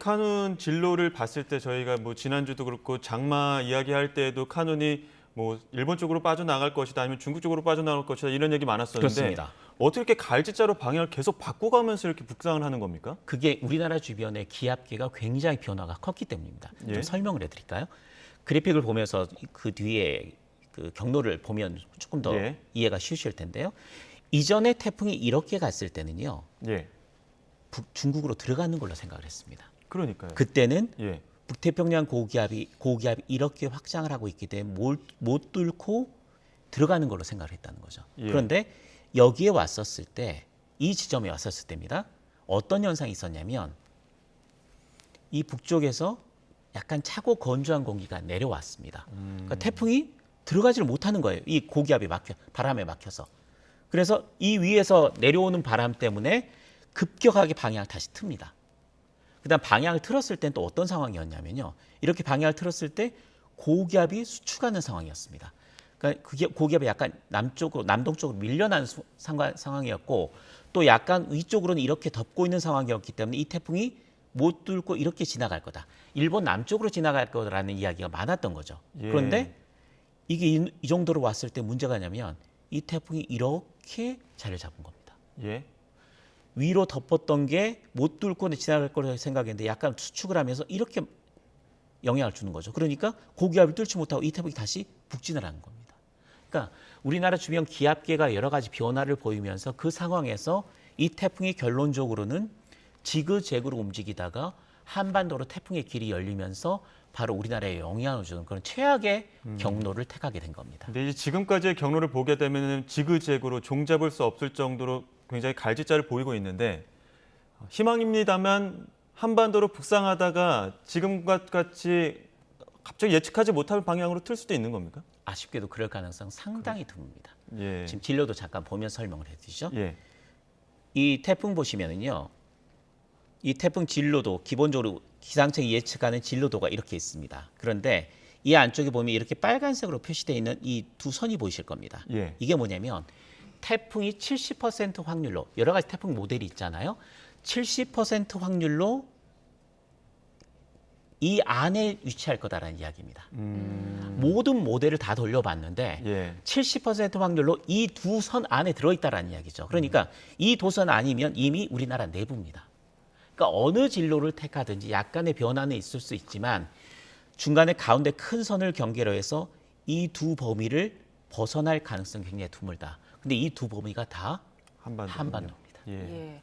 카눈 진로를 봤을 때 저희가 뭐 지난주도 그렇고 장마 이야기할 때에도 카눈이 뭐 일본 쪽으로 빠져나갈 것이다 아니면 중국 쪽으로 빠져나갈 것이다 이런 얘기 많았었는데 그렇습니다. 어떻게 이렇게 갈지자로 방향을 계속 바꿔가면서 이렇게 북상을 하는 겁니까? 그게 우리나라 주변의 기압계가 굉장히 변화가 컸기 때문입니다. 예. 좀 설명을 해드릴까요? 그래픽을 보면서 그 뒤에 그 경로를 보면 조금 더 예. 이해가 쉬우실 텐데요. 이전에 태풍이 이렇게 갔을 때는요. 예. 중국으로 들어가는 걸로 생각을 했습니다. 그러니까요. 그때는 예. 북태평양 고기압이 이렇게 확장을 하고 있기 때문에 못 뚫고 들어가는 걸로 생각을 했다는 거죠. 예. 그런데 여기에 왔었을 때, 이 지점에 왔었을 때입니다. 어떤 현상이 있었냐면 이 북쪽에서 약간 차고 건조한 공기가 내려왔습니다. 그러니까 태풍이 들어가지를 못하는 거예요. 이 고기압이 바람에 막혀서. 그래서 이 위에서 내려오는 바람 때문에 급격하게 방향을 다시 틉니다. 그다음 방향을 틀었을 땐 또 어떤 상황이었냐면요. 이렇게 방향을 틀었을 때 고기압이 수축하는 상황이었습니다. 그러니까 그게 고기압이 약간 남동 쪽으로 밀려나는 상황이었고 또 약간 위쪽으로는 이렇게 덮고 있는 상황이었기 때문에 이 태풍이 못 뚫고 이렇게 지나갈 거다. 일본 남쪽으로 지나갈 거라는 이야기가 많았던 거죠. 예. 그런데 이게 이 정도로 왔을 때 문제가 뭐냐면 이 태풍이 이렇게 자리를 잡은 겁니다. 예. 위로 덮었던 게 못 뚫고 지나갈 거라고 생각했는데 약간 수축을 하면서 이렇게 영향을 주는 거죠. 그러니까 고기압을 뚫지 못하고 이 태풍이 다시 북진을 하는 겁니다. 그러니까 우리나라 주변 기압계가 여러 가지 변화를 보이면서 그 상황에서 이 태풍이 결론적으로는 지그재그로 움직이다가 한반도로 태풍의 길이 열리면서 바로 우리나라에 영향을 주는 그런 최악의 경로를 택하게 된 겁니다. 근데 이제 지금까지의 경로를 보게 되면 지그재그로 종잡을 수 없을 정도로 굉장히 갈지자를 보이고 있는데 희망입니다만 한반도로 북상하다가 지금과 같이 갑자기 예측하지 못할 방향으로 틀 수도 있는 겁니까? 아쉽게도 그럴 가능성 상당히 드뭅니다. 예. 지금 진로도 잠깐 보면 설명을 해드리죠. 예. 이 태풍 보시면은요. 이 태풍 진로도 기본적으로 기상청이 예측하는 진로도가 이렇게 있습니다. 그런데 이 안쪽에 보면 이렇게 빨간색으로 표시되어 있는 이 두 선이 보이실 겁니다. 예. 이게 뭐냐면 태풍이 70% 확률로 여러 가지 태풍 모델이 있잖아요. 70% 확률로 이 안에 위치할 거다라는 이야기입니다. 모든 모델을 다 돌려봤는데 예. 70% 확률로 이 두 선 안에 들어있다라는 이야기죠. 그러니까 이 두 선 아니면 이미 우리나라 내부입니다. 그러니까 어느 진로를 택하든지 약간의 변화는 있을 수 있지만 중간에 가운데 큰 선을 경계로 해서 이 두 범위를 벗어날 가능성이 굉장히 드물다. 근데 이 두 범위가 다 한반도입니다. 예. 예.